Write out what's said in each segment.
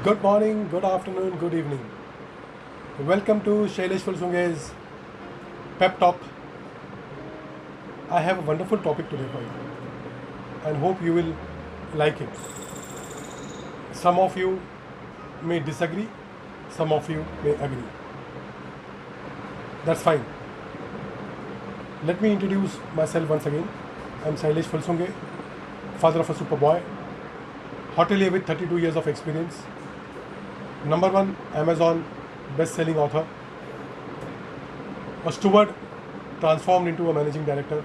Good morning, good afternoon, good evening. Welcome to Shailesh Fulsunge's Pep Talk. I have a wonderful topic today for you and hope you will like it. Some of you may disagree, some of you may agree. That's fine. Let me introduce myself once again. I'm Shailesh Fulsunge, father of a super boy, hotelier with 32 years of experience, number one Amazon best-selling author, a steward transformed into a managing director,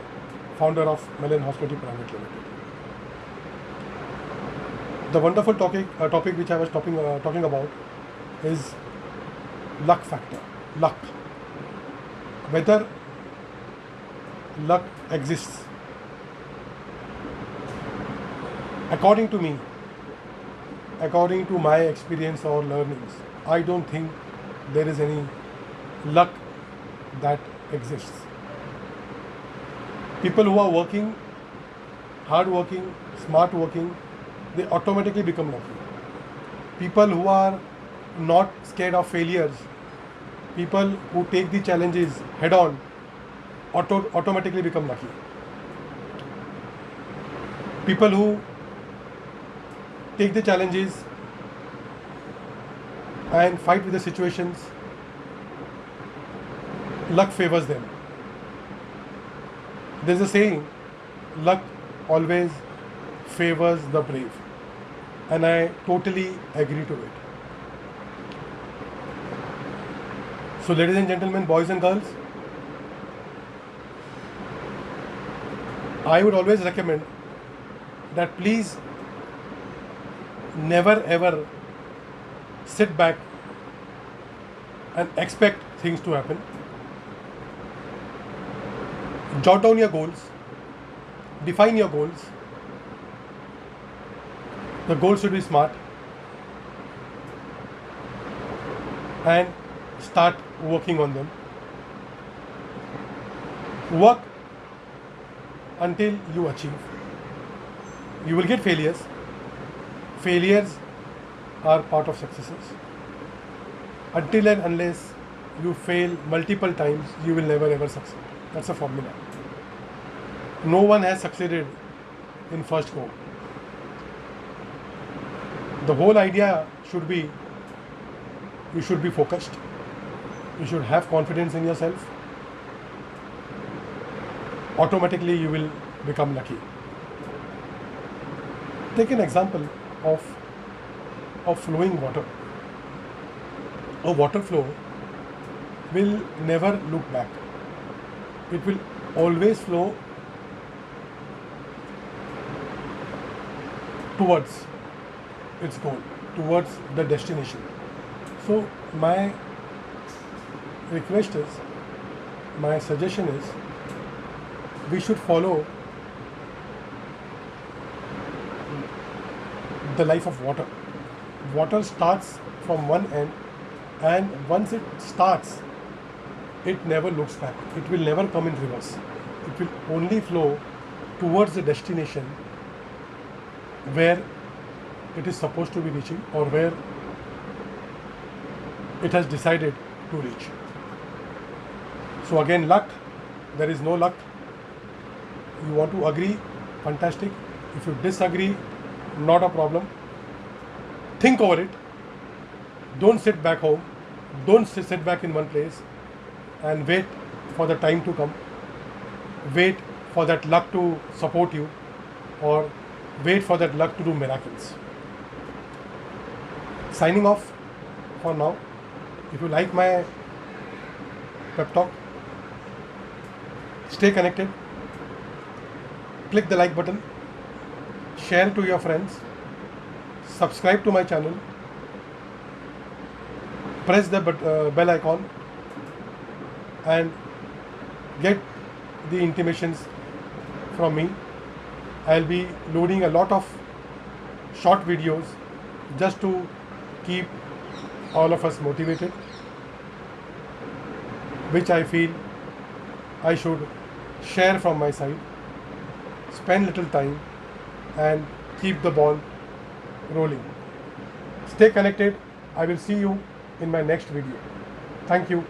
founder of Mellon Hospitality Private Limited. The wonderful topic which I was talking about is luck factor. Luck. Whether luck exists. According to me, according to my experience or learnings, I don't think there is any luck that exists. People who are working, hard working, smart working, they automatically become lucky. People who are not scared of failures, people who take the challenges head on, automatically become lucky. People who take the challenges and fight with the situations, luck favors them. There's a saying, luck always favors the brave, and I totally agree to it. So ladies and gentlemen, boys and girls, I would always recommend that please never ever sit back and expect things to happen. Jot down your goals, define your goals. The goals should be smart, and start working on them. Work until you achieve. You will get failures. Failures are part of successes. Until and unless you fail multiple times, you will never ever succeed. That's a formula. No one has succeeded in first go. The whole idea should be, you should be focused. You should have confidence in yourself. Automatically you will become lucky. Take an example of flowing water. A water flow will never look back. It will always flow towards its goal, towards the destination. So my request is, my suggestion is, we should follow the life of water. Water starts from one end, and once it starts, it never looks back. It will never come in reverse. It will only flow towards the destination where it is supposed to be reaching, or where it has decided to reach. So again, luck, there is no luck. You want to agree, fantastic. If you disagree, not a problem. Think over it. Don't sit back home. Don't sit back in one place and wait for the time to come. Wait for that luck to support you, or wait for that luck to do miracles. Signing off for now. If you like my pep talk, stay connected. Click the like button, share to your friends, subscribe to my channel, press the bell icon, and get the intimations from me. I'll be loading a lot of short videos just to keep all of us motivated, which I feel I should share from my side. Spend little time and keep the ball rolling. Stay connected. I will see you in my next video. Thank you.